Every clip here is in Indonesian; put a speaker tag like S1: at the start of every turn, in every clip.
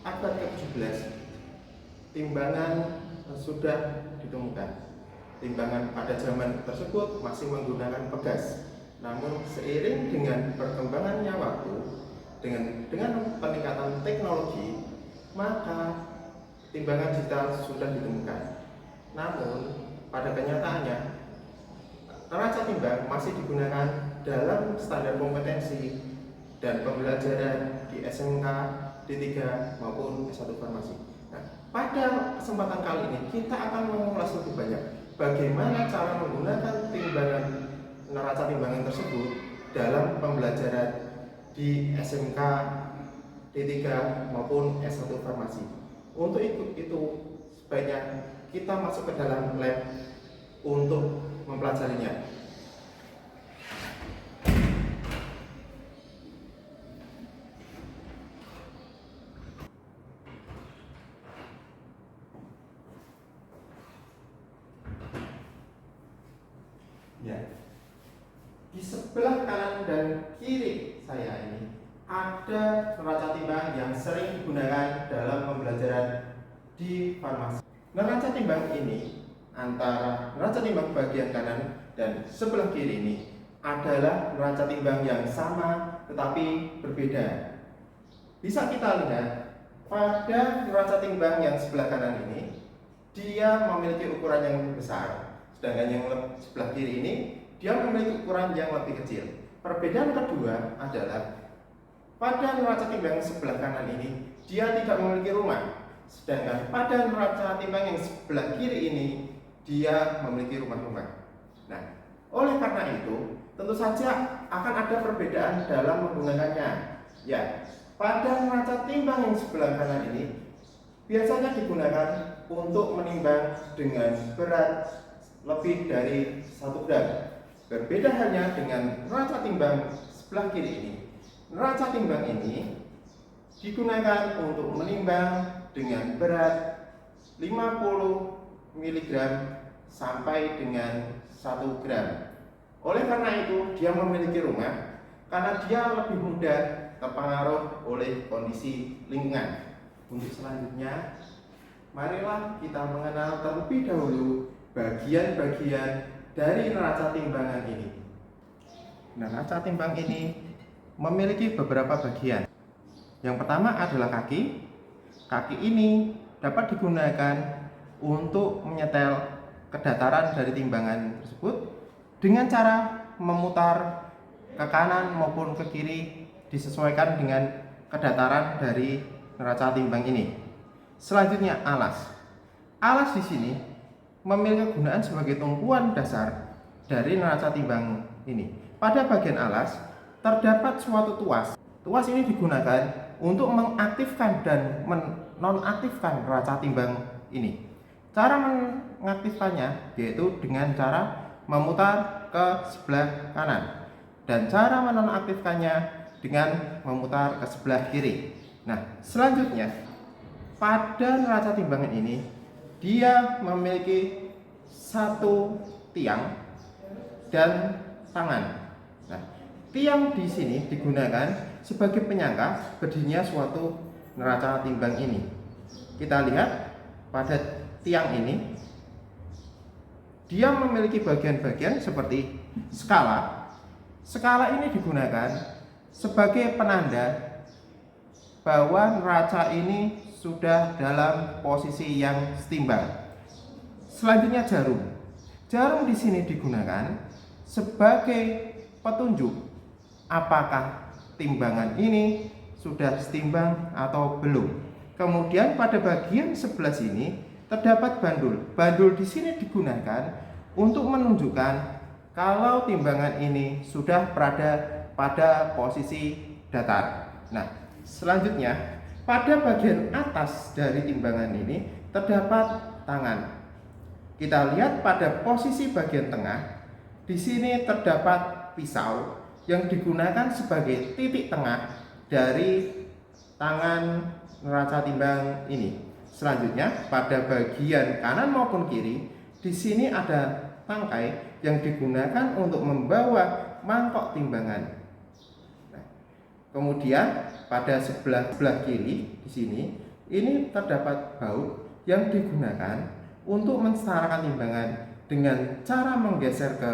S1: abad ke-17 timbangan sudah ditemukan. Timbangan pada zaman tersebut masih menggunakan pegas. Namun seiring dengan perkembangannya waktu, dengan peningkatan teknologi, maka timbangan digital sudah ditemukan. Namun pada kenyataannya neraca timbang masih digunakan dalam standar kompetensi dan pembelajaran di SMK, D3 maupun S1 Farmasi. Nah, pada kesempatan kali ini kita akan mengulas lebih banyak bagaimana cara menggunakan timbangan neraca timbangan tersebut dalam pembelajaran di SMK, D3 maupun S1 Farmasi. Untuk itu sebaiknya kita masuk ke dalam lab untuk mempelajarinya. Ya, di sebelah kanan dan kiri saya ini ada neraca timbang yang sering digunakan dalam pembelajaran di farmasi. Neraca timbang ini antara neraca timbang bagian kanan dan sebelah kiri ini adalah neraca timbang yang sama tetapi berbeda. Bisa kita lihat pada neraca timbang yang sebelah kanan ini dia memiliki ukuran yang lebih besar. Sedangkan yang sebelah kiri ini dia memiliki ukuran yang lebih kecil. Perbedaan kedua adalah pada neraca timbang sebelah kanan ini dia tidak memiliki rumah. Sedangkan pada neraca timbang yang sebelah kiri ini dia memiliki rumah-rumah. Nah, oleh karena itu tentu saja akan ada perbedaan dalam menggunakannya. Ya, pada neraca timbang yang sebelah kanan ini biasanya digunakan untuk menimbang dengan berat lebih dari 1 gram. Berbeda hanya dengan neraca timbang sebelah kiri ini. Neraca timbang ini digunakan untuk menimbang dengan berat 50 mg sampai dengan 1 gram. Oleh karena itu dia memiliki rumah karena dia lebih mudah terpengaruh oleh kondisi lingkungan. Untuk selanjutnya, marilah kita mengenal terlebih dahulu bagian-bagian dari neraca timbangan ini. Neraca timbang ini memiliki beberapa bagian. Yang pertama adalah kaki. Kaki ini dapat digunakan untuk menyetel kedataran dari timbangan tersebut dengan cara memutar ke kanan maupun ke kiri disesuaikan dengan kedataran dari neraca timbang ini. Selanjutnya alas. Alas di sini memiliki kegunaan sebagai tumpuan dasar dari neraca timbang ini. Pada bagian alas terdapat suatu tuas. Tuas ini digunakan untuk mengaktifkan dan menonaktifkan neraca timbang ini. Cara mengaktifkannya yaitu dengan cara memutar ke sebelah kanan dan cara menonaktifkannya dengan memutar ke sebelah kiri. Nah, selanjutnya pada neraca timbangan ini dia memiliki satu tiang dan tangan. Nah, tiang di sini digunakan sebagai penyangka berdirinya suatu neraca timbang ini. Kita lihat pada tiang ini dia memiliki bagian-bagian seperti skala. Skala ini digunakan sebagai penanda bahwa neraca ini sudah dalam posisi yang setimbang. Selanjutnya jarum. Jarum di sini digunakan sebagai petunjuk apakah timbangan ini sudah setimbang atau belum. Kemudian pada bagian sebelah sini terdapat bandul. Bandul di sini digunakan untuk menunjukkan kalau timbangan ini sudah berada pada posisi datar. Nah, selanjutnya pada bagian atas dari timbangan ini terdapat tangan. Kita lihat pada posisi bagian tengah. Di sini terdapat pisau yang digunakan sebagai titik tengah dari tangan neraca timbang ini. Selanjutnya pada bagian kanan maupun kiri, di sini ada tangkai yang digunakan untuk membawa mangkok timbangan. Kemudian pada sebelah kiri di sini ini terdapat baut yang digunakan untuk mensetarakan timbangan dengan cara menggeser ke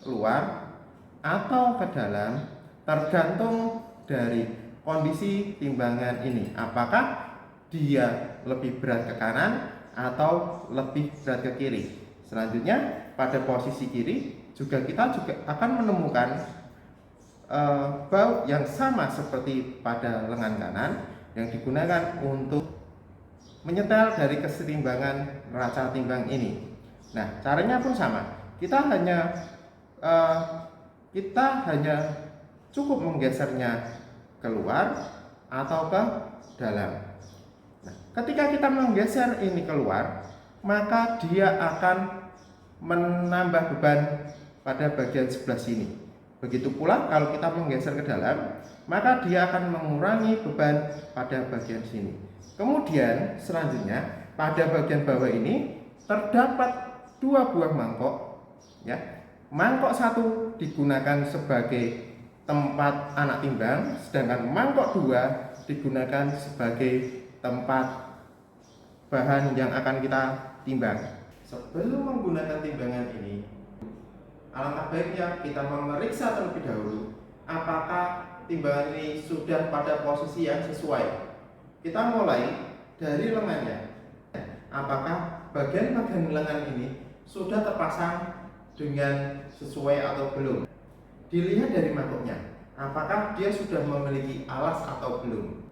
S1: luar atau ke dalam, tergantung dari kondisi timbangan ini, apakah dia lebih berat ke kanan atau lebih berat ke kiri. Selanjutnya pada posisi kiri kita juga akan menemukan baut yang sama seperti pada lengan kanan yang digunakan untuk menyetel dari kesetimbangan neraca timbang ini. Nah, caranya pun sama. Kita hanya cukup menggesernya keluar atau ke dalam. Nah, ketika kita menggeser ini keluar, maka dia akan menambah beban pada bagian sebelah sini. Begitu pula kalau kita menggeser ke dalam, maka dia akan mengurangi beban pada bagian sini. Kemudian selanjutnya pada bagian bawah ini terdapat dua buah mangkok, ya. Mangkok satu digunakan sebagai tempat anak timbang, sedangkan mangkok dua digunakan sebagai tempat bahan yang akan kita timbang. Sebelum menggunakan timbangan ini, alangkah baiknya kita memeriksa terlebih dahulu apakah timbangan ini sudah pada posisi yang sesuai. Kita mulai dari lengannya. Apakah bagian-bagian lengan ini sudah terpasang dengan sesuai atau belum? Dilihat dari mangkoknya, apakah dia sudah memiliki alas atau belum.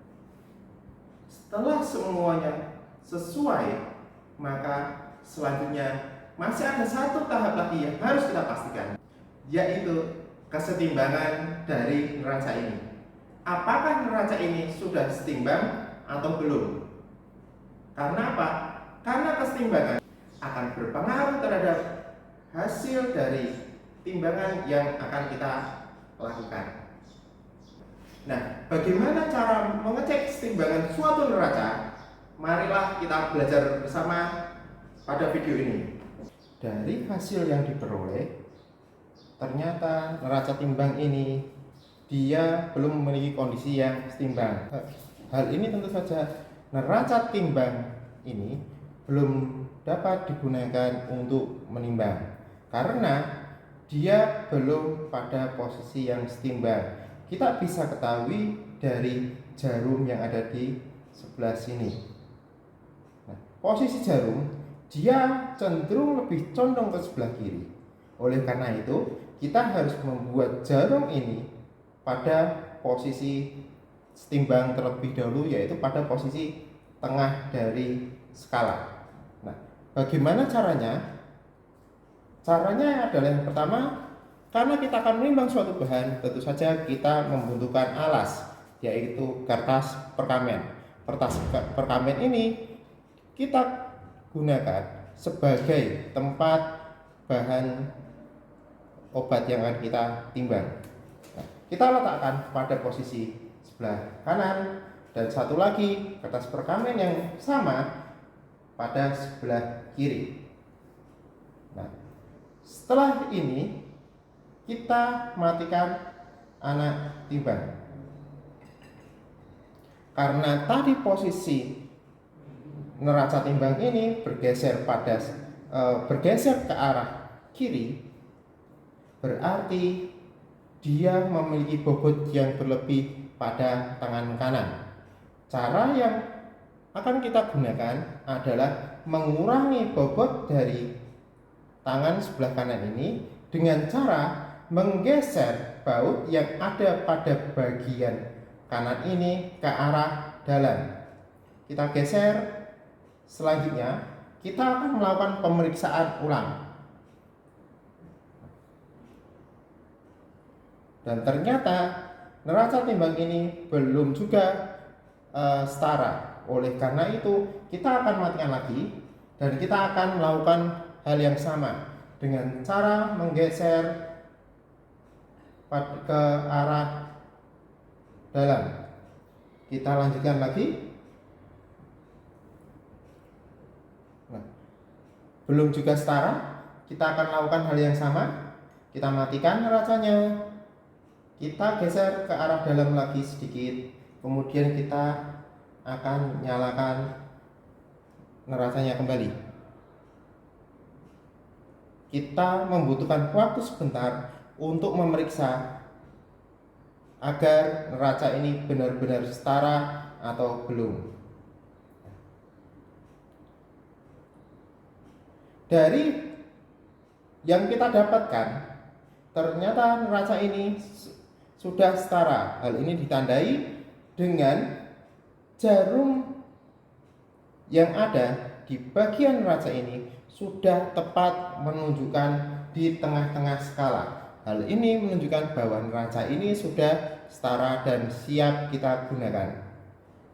S1: Setelah semuanya sesuai, maka selanjutnya masih ada satu tahap lagi yang harus kita pastikan, yaitu kesetimbangan dari neraca ini. Apakah neraca ini sudah setimbang atau belum? Karena apa? Karena kesetimbangan akan berpengaruh terhadap hasil dari timbangan yang akan kita lakukan. Nah, bagaimana cara mengecek kesetimbangan suatu neraca? Marilah kita belajar bersama pada video ini. Dari hasil yang diperoleh, ternyata neraca timbang ini dia belum memiliki kondisi yang setimbang. Hal ini tentu saja neraca timbang ini belum dapat digunakan untuk menimbang karena dia belum pada posisi yang setimbang. Kita bisa ketahui dari jarum yang ada di sebelah sini. Nah, posisi jarum dia cenderung lebih condong ke sebelah kiri. Oleh karena itu, kita harus membuat jarum ini pada posisi setimbang terlebih dahulu, yaitu pada posisi tengah dari skala. Nah, bagaimana caranya? Caranya adalah yang pertama, karena kita akan menimbang suatu bahan, tentu saja kita membutuhkan alas, yaitu kertas perkamen. Kertas perkamen ini kita gunakan sebagai tempat bahan obat yang akan kita timbang. Nah, kita letakkan pada posisi sebelah kanan dan satu lagi kertas perkamen yang sama pada sebelah kiri. Nah, setelah ini kita matikan anak timbang. Karena tadi posisi neraca timbang ini bergeser ke arah kiri, berarti dia memiliki bobot yang berlebih pada tangan kanan. Cara yang akan kita gunakan adalah mengurangi bobot dari tangan sebelah kanan ini dengan cara menggeser baut yang ada pada bagian kanan ini ke arah dalam. Kita geser. Selanjutnya kita akan melakukan pemeriksaan ulang. Dan ternyata neraca timbang ini belum juga setara. Oleh karena itu kita akan matikan lagi dan kita akan melakukan hal yang sama dengan cara menggeser ke arah dalam. Kita lanjutkan lagi. Nah, belum juga setara, kita akan lakukan hal yang sama. Kita matikan neracanya, kita geser ke arah dalam lagi sedikit, kemudian kita akan nyalakan neracanya kembali. Kita membutuhkan waktu sebentar untuk memeriksa agar neraca ini benar-benar setara atau belum. Dari yang kita dapatkan, ternyata neraca ini sudah setara. Hal ini ditandai dengan jarum yang ada di bagian neraca ini sudah tepat menunjukkan di tengah-tengah skala. Hal ini menunjukkan bahwa neraca ini sudah setara dan siap kita gunakan.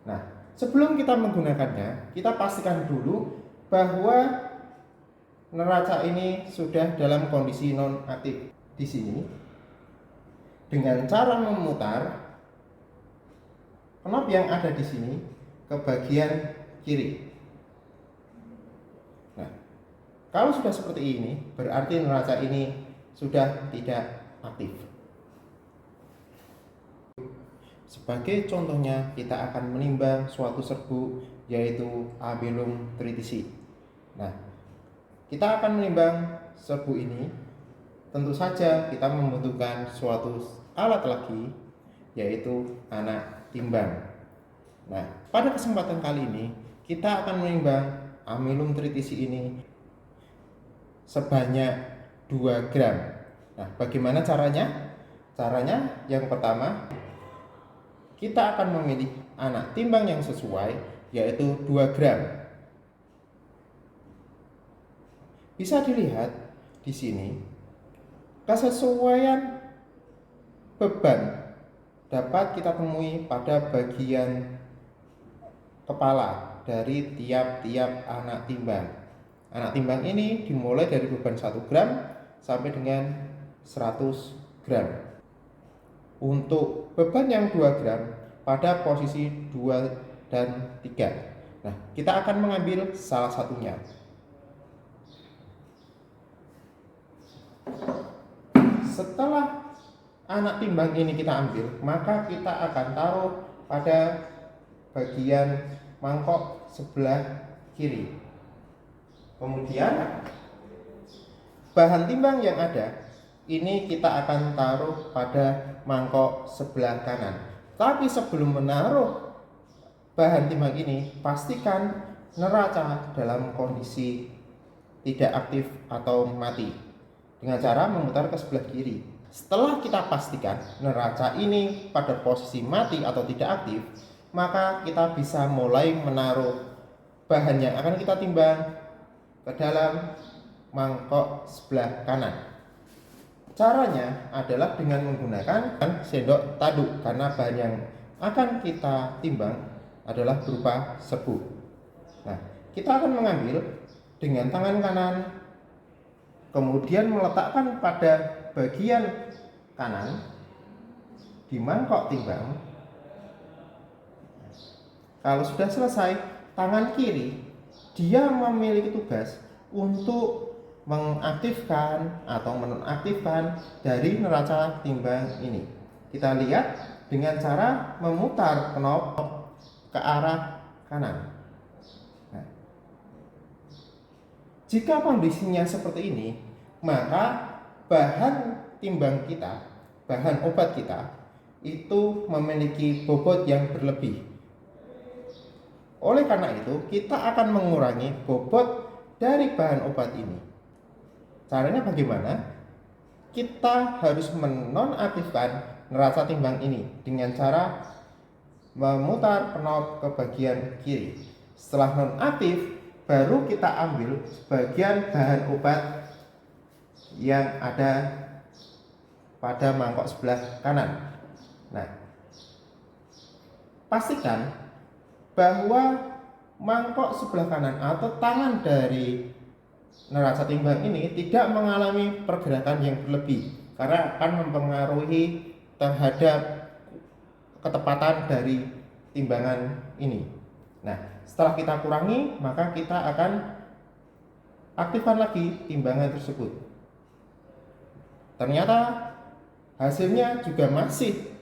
S1: Nah, sebelum kita menggunakannya, kita pastikan dulu bahwa neraca ini sudah dalam kondisi non aktif. Di sini dengan cara memutar knob yang ada di sini ke bagian kiri. Nah, kalau sudah seperti ini, berarti neraca ini sudah tidak aktif. Sebagai contohnya, kita akan menimbang suatu serbuk, yaitu Amylum tritisi. Nah, kita akan menimbang serbuk ini. Tentu saja kita membutuhkan suatu alat lagi, yaitu anak timbang. Nah, pada kesempatan kali ini kita akan menimbang Amylum tritisi ini sebanyak 2 gram. Nah, bagaimana caranya? Caranya yang pertama, kita akan memilih anak timbang yang sesuai, yaitu 2 gram. Bisa dilihat di sini, kesesuaian beban dapat kita temui pada bagian kepala dari tiap-tiap anak timbang. Anak timbang ini dimulai dari beban 1 gram sampai dengan 100 gram. Untuk beban yang 2 gram pada posisi 2 dan 3. Nah, kita akan mengambil salah satunya. Setelah anak timbang ini kita ambil, maka kita akan taruh pada bagian mangkok sebelah kiri. Kemudian bahan timbang yang ada ini kita akan taruh pada mangkok sebelah kanan. Tapi sebelum menaruh bahan timbang ini, pastikan neraca dalam kondisi tidak aktif atau mati dengan cara memutar ke sebelah kiri. Setelah kita pastikan neraca ini pada posisi mati atau tidak aktif, maka kita bisa mulai menaruh bahan yang akan kita timbang ke dalam mangkok sebelah kanan. Caranya adalah dengan menggunakan sendok taduk, karena bahan yang akan kita timbang adalah berupa serbuk. Nah, kita akan mengambil dengan tangan kanan, kemudian meletakkan pada bagian kanan di mangkok timbang. Kalau sudah selesai, tangan kiri dia memiliki tugas untuk mengaktifkan atau menonaktifkan dari neraca timbang ini. Kita lihat dengan cara memutar knob ke arah kanan. Nah, jika kondisinya seperti ini, maka bahan timbang kita, bahan obat kita itu memiliki bobot yang berlebih. Oleh karena itu, kita akan mengurangi bobot dari bahan obat ini. Caranya bagaimana? Kita harus menonaktifkan neraca timbang ini dengan cara memutar knob ke bagian kiri. Setelah nonaktif, baru kita ambil sebagian bahan obat yang ada pada mangkok sebelah kanan. Nah, pastikan bahwa mangkok sebelah kanan atau tangan dari neraca timbang ini tidak mengalami pergerakan yang berlebih, karena akan mempengaruhi terhadap ketepatan dari timbangan ini. Nah, setelah kita kurangi, maka kita akan aktifkan lagi timbangan tersebut. Ternyata hasilnya juga masih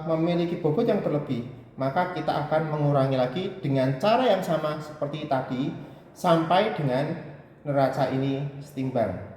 S1: memiliki bobot yang berlebih, maka kita akan mengurangi lagi dengan cara yang sama seperti tadi sampai dengan neraca ini setimbang.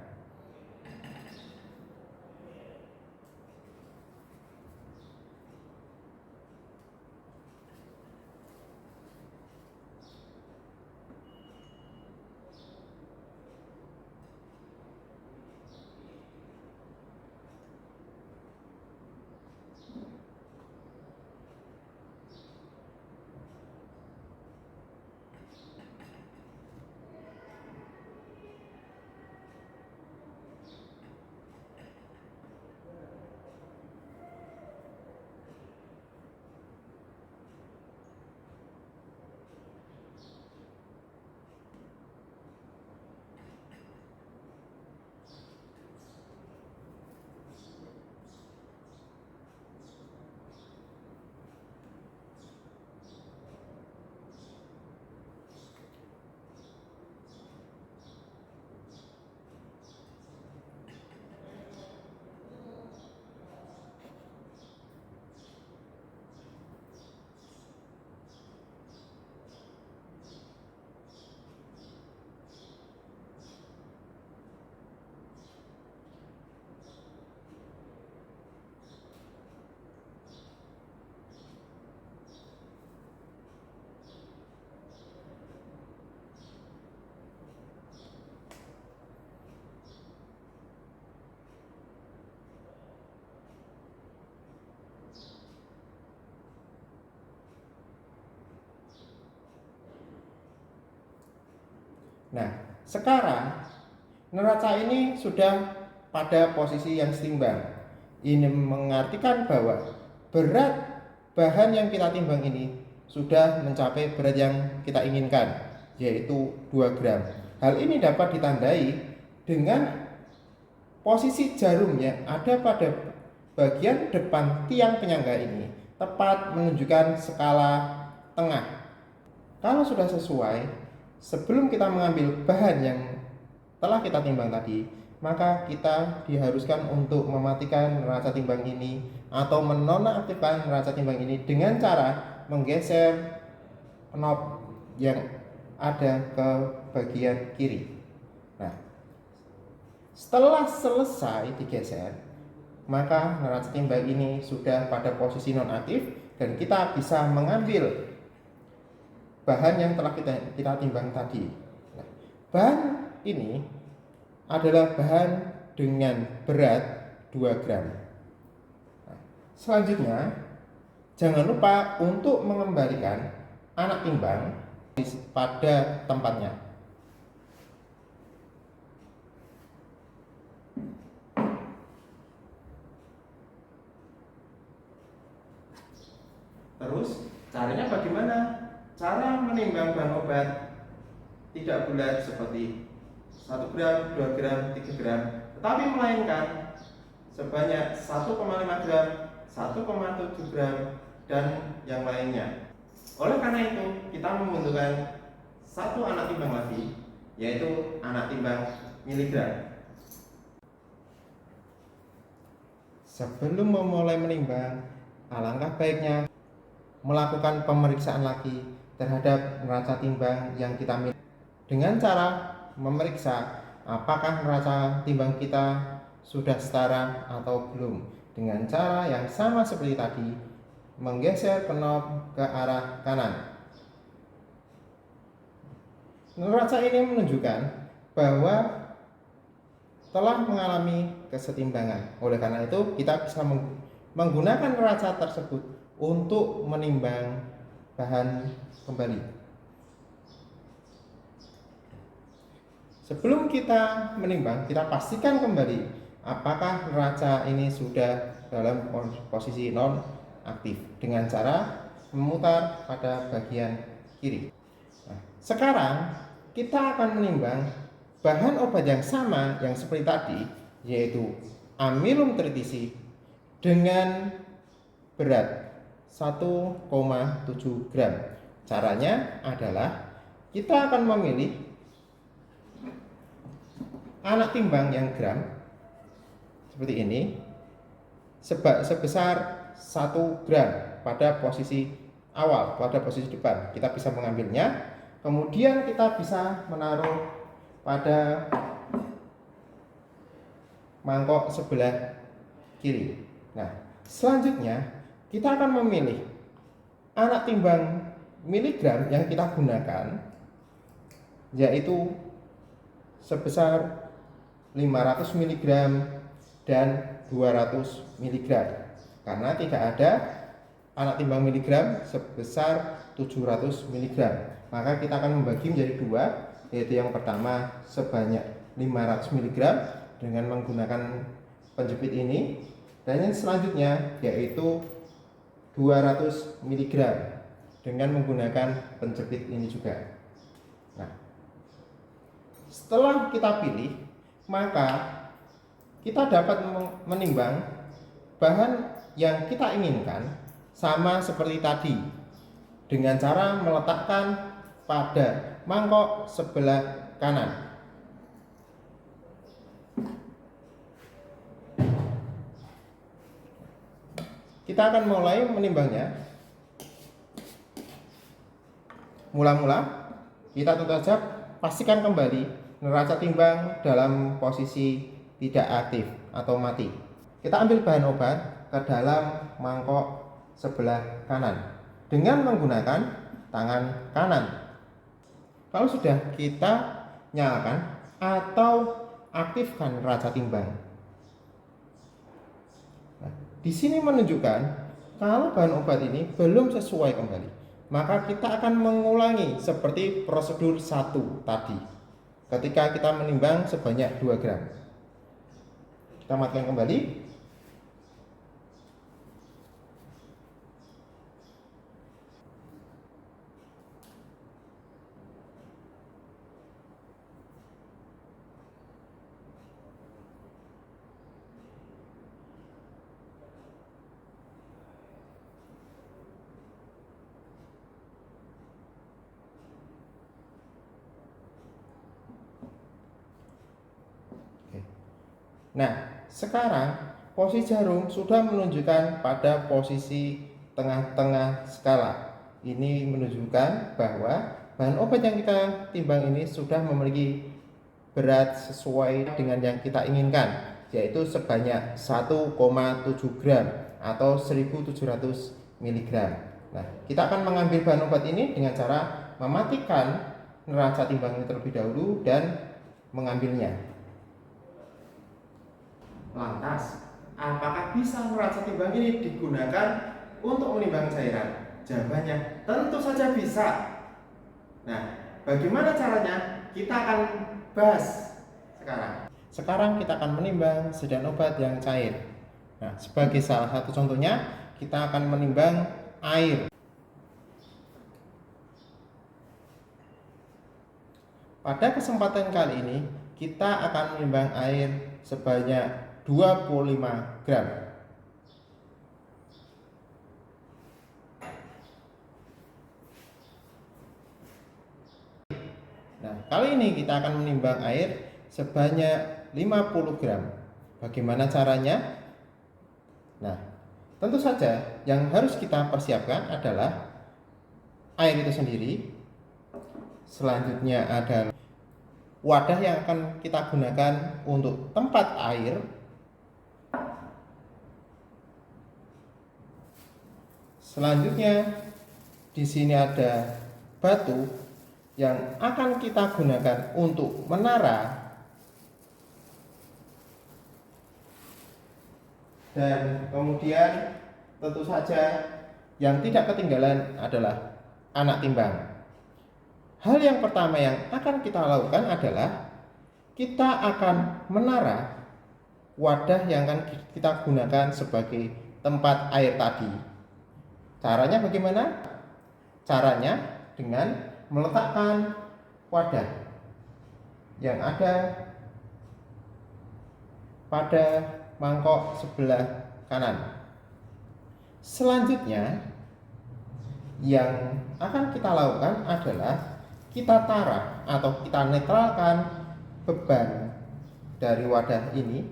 S1: Nah, sekarang neraca ini sudah pada posisi yang setimbang. Ini mengartikan bahwa berat bahan yang kita timbang ini sudah mencapai berat yang kita inginkan, yaitu 2 gram. Hal ini dapat ditandai dengan posisi jarum yang ada pada bagian depan tiang penyangga ini tepat menunjukkan skala tengah. Kalau sudah sesuai, sebelum kita mengambil bahan yang telah kita timbang tadi, maka kita diharuskan untuk mematikan neraca timbang ini atau menonaktifkan neraca timbang ini dengan cara menggeser knob yang ada ke bagian kiri. Nah, setelah selesai digeser, maka neraca timbang ini sudah pada posisi nonaktif dan kita bisa mengambil bahan yang telah kita timbang tadi. Nah, bahan ini adalah bahan dengan berat 2 gram. Nah, selanjutnya, jangan lupa untuk mengembalikan anak timbang pada tempatnya. Terus, caranya bagaimana? Cara menimbang bahan obat tidak bulat seperti 1 gram, 2 gram, 3 gram, tetapi melainkan sebanyak 1,5 gram, 1,7 gram, dan yang lainnya. Oleh karena itu, kita membutuhkan satu anak timbang lagi, yaitu anak timbang miligram. Sebelum memulai menimbang, alangkah baiknya melakukan pemeriksaan lagi terhadap neraca timbang yang kita miliki dengan cara memeriksa apakah neraca timbang kita sudah setara atau belum dengan cara yang sama seperti tadi, menggeser knob ke arah kanan. Neraca ini menunjukkan bahwa telah mengalami kesetimbangan. Oleh karena itu, kita bisa menggunakan neraca tersebut untuk menimbang bahan kembali. Sebelum kita menimbang, kita pastikan kembali apakah neraca ini sudah dalam posisi non aktif dengan cara memutar pada bagian kiri. Nah, sekarang kita akan menimbang bahan obat yang sama yang seperti tadi, yaitu amilum tritisi dengan berat 1,7 gram. Caranya adalah kita akan memilih anak timbang yang gram seperti ini sebesar 1 gram pada posisi awal pada posisi depan, kita bisa mengambilnya. Kemudian kita bisa menaruh pada mangkok sebelah kiri. Nah, selanjutnya kita akan memilih anak timbang miligram yang kita gunakan, yaitu sebesar 500 mg dan 200 mg, karena tidak ada anak timbang miligram sebesar 700 mg. Maka kita akan membagi menjadi dua, yaitu yang pertama sebanyak 500 mg dengan menggunakan penjepit ini, dan yang selanjutnya yaitu 200 mg dengan menggunakan penjepit ini juga. Nah, setelah kita pilih, maka kita dapat menimbang bahan yang kita inginkan sama seperti tadi, dengan cara meletakkan pada mangkok sebelah kanan. Kita akan mulai menimbangnya. Mula-mula kita tentu saja pastikan kembali neraca timbang dalam posisi tidak aktif atau mati. Kita ambil bahan obat ke dalam mangkok sebelah kanan dengan menggunakan tangan kanan. Kalau sudah kita nyalakan atau aktifkan neraca timbang. Nah, di sini menunjukkan kalau bahan obat ini belum sesuai kembali, maka kita akan mengulangi seperti prosedur 1 tadi ketika kita menimbang sebanyak 2 gram. Kita matikan kembali. Nah, sekarang posisi jarum sudah menunjukkan pada posisi tengah-tengah skala. Ini menunjukkan bahwa bahan obat yang kita timbang ini sudah memiliki berat sesuai dengan yang kita inginkan, yaitu sebanyak 1,7 gram atau 1700 mg. Nah, kita akan mengambil bahan obat ini dengan cara mematikan neraca timbang ini terlebih dahulu dan mengambilnya. Lantas, apakah bisa neraca timbang ini digunakan untuk menimbang cairan? Jawabannya tentu saja bisa. Nah, bagaimana caranya? Kita akan bahas sekarang. Sekarang kita akan menimbang sedan obat yang cair. Nah, sebagai salah satu contohnya, kita akan menimbang air. Pada kesempatan kali ini, kita akan menimbang air sebanyak 25 gram. Nah, kali ini kita akan menimbang air sebanyak 50 gram. Bagaimana caranya? Nah, tentu saja yang harus kita persiapkan adalah air itu sendiri. Selanjutnya adalah wadah yang akan kita gunakan untuk tempat air. Selanjutnya di sini ada batu yang akan kita gunakan untuk menara, dan kemudian tentu saja yang tidak ketinggalan adalah anak timbang. Hal yang pertama yang akan kita lakukan adalah kita akan menara wadah yang akan kita gunakan sebagai tempat air tadi. Caranya bagaimana? Caranya dengan meletakkan wadah yang ada pada mangkok sebelah kanan. Selanjutnya yang akan kita lakukan adalah kita tara atau kita netralkan beban dari wadah ini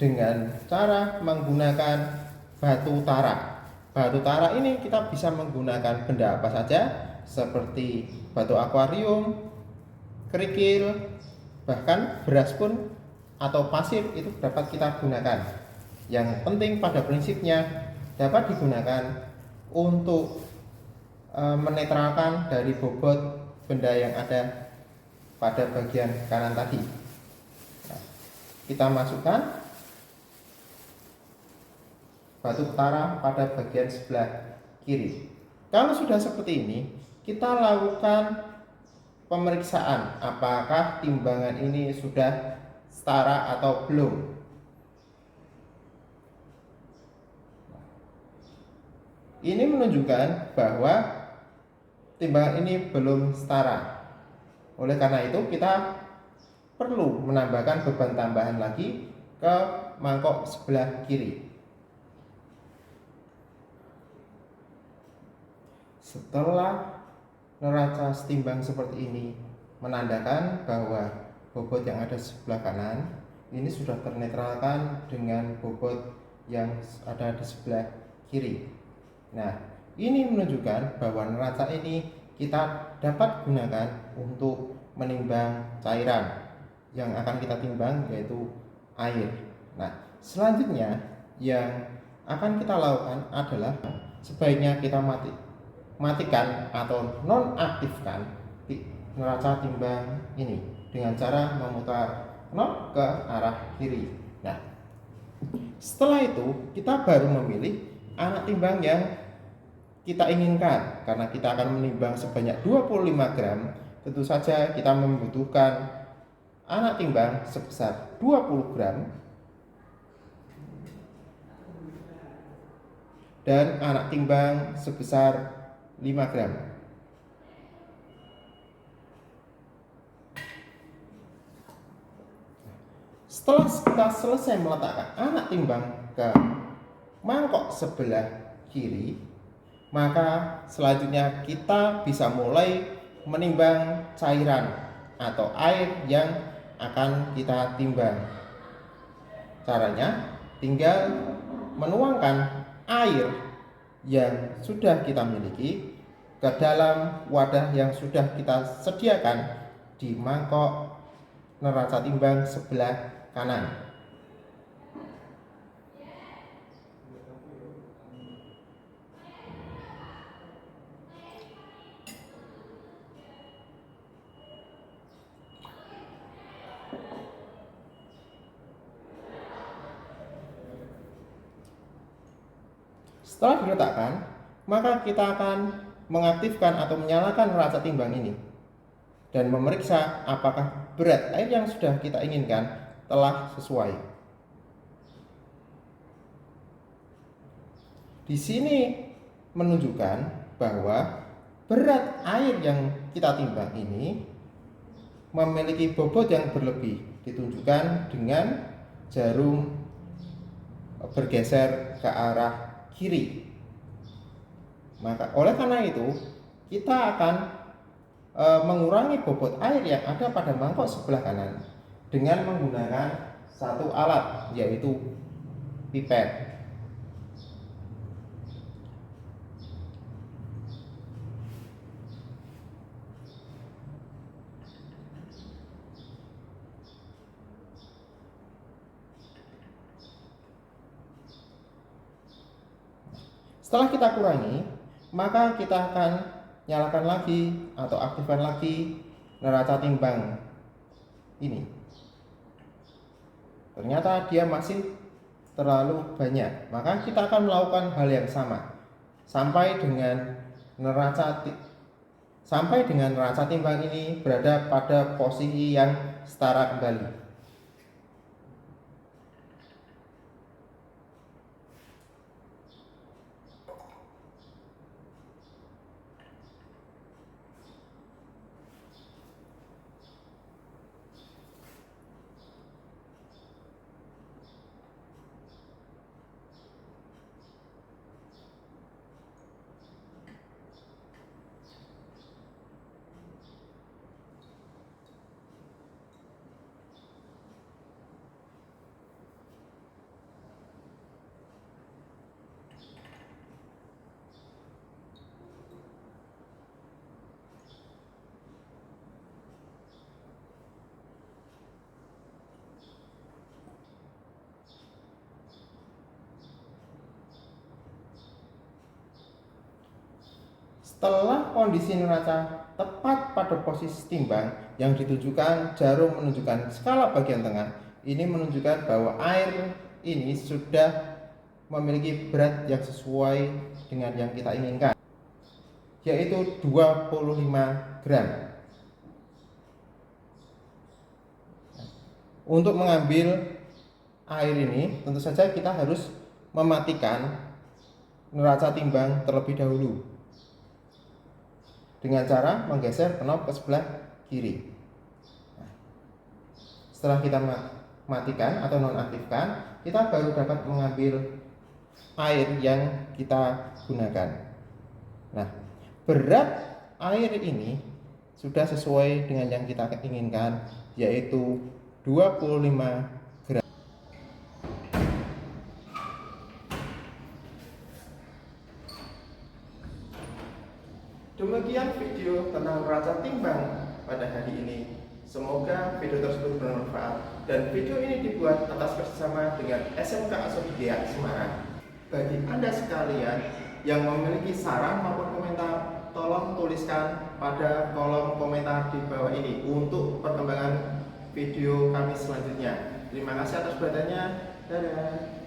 S1: dengan cara menggunakan batu tara. batu tara ini kita bisa menggunakan benda apa saja seperti batu akuarium, kerikil, bahkan beras pun atau pasir itu dapat kita gunakan. Yang penting pada prinsipnya dapat digunakan untuk menetralkan dari bobot benda yang ada pada bagian kanan tadi. Nah, kita masukkan batu tara pada bagian sebelah kiri. Kalau sudah seperti ini, kita lakukan pemeriksaan apakah timbangan ini sudah setara atau belum. Ini menunjukkan bahwa timbangan ini belum setara. Oleh karena itu kita perlu menambahkan beban tambahan lagi ke mangkok sebelah kiri. Setelah neraca setimbang seperti ini menandakan bahwa bobot yang ada sebelah kanan ini sudah ternetralkan dengan bobot yang ada di sebelah kiri. Nah, ini menunjukkan bahwa neraca ini kita dapat gunakan untuk menimbang cairan yang akan kita timbang, yaitu air. Nah, selanjutnya yang akan kita lakukan adalah sebaiknya kita matikan atau nonaktifkan neraca timbang ini dengan cara memutar knob ke arah kiri. Nah, setelah itu kita baru memilih anak timbang yang kita inginkan. Karena kita akan menimbang sebanyak 25 gram, tentu saja kita membutuhkan anak timbang sebesar 20 gram dan anak timbang sebesar 5 gram. Setelah kita selesai meletakkan anak timbang ke mangkok sebelah kiri, maka selanjutnya kita bisa mulai menimbang cairan atau air yang akan kita timbang. Caranya tinggal menuangkan air yang sudah kita miliki ke dalam wadah yang sudah kita sediakan di mangkok neraca timbang sebelah kanan. Setelah diletakkan, maka kita akan mengaktifkan atau menyalakan neraca timbang ini dan memeriksa apakah berat air yang sudah kita inginkan telah sesuai. Di sini menunjukkan bahwa berat air yang kita timbang ini memiliki bobot yang berlebih, ditunjukkan dengan jarum bergeser ke arah kiri. Maka oleh karena itu kita akan mengurangi bobot air yang ada pada mangkok sebelah kanan dengan menggunakan satu alat, yaitu pipet. Setelah kita kurangi, maka kita akan nyalakan lagi atau aktifkan lagi neraca timbang ini. Ternyata dia masih terlalu banyak, maka kita akan melakukan hal yang sama sampai dengan neraca timbang ini berada pada posisi yang setara kembali. Setelah kondisi neraca tepat pada posisi timbang yang ditujukan jarum menunjukkan skala bagian tengah, ini menunjukkan bahwa air ini sudah memiliki berat yang sesuai dengan yang kita inginkan, yaitu 25 gram. Untuk mengambil air ini, tentu saja kita harus mematikan neraca timbang terlebih dahulu dengan cara menggeser knob ke sebelah kiri. Setelah kita matikan atau nonaktifkan, kita baru dapat mengambil air yang kita gunakan. Nah, berat air ini sudah sesuai dengan yang kita inginkan, yaitu 25 gram. Demikian video tentang neraca timbang pada hari ini. Semoga video tersebut bermanfaat dan video ini dibuat atas kerjasama dengan SMK Asodidia Semarang. Bagi Anda sekalian yang memiliki saran maupun komentar, tolong tuliskan pada kolom komentar di bawah ini untuk perkembangan video kami selanjutnya. Terima kasih atas perhatiannya. Dadah.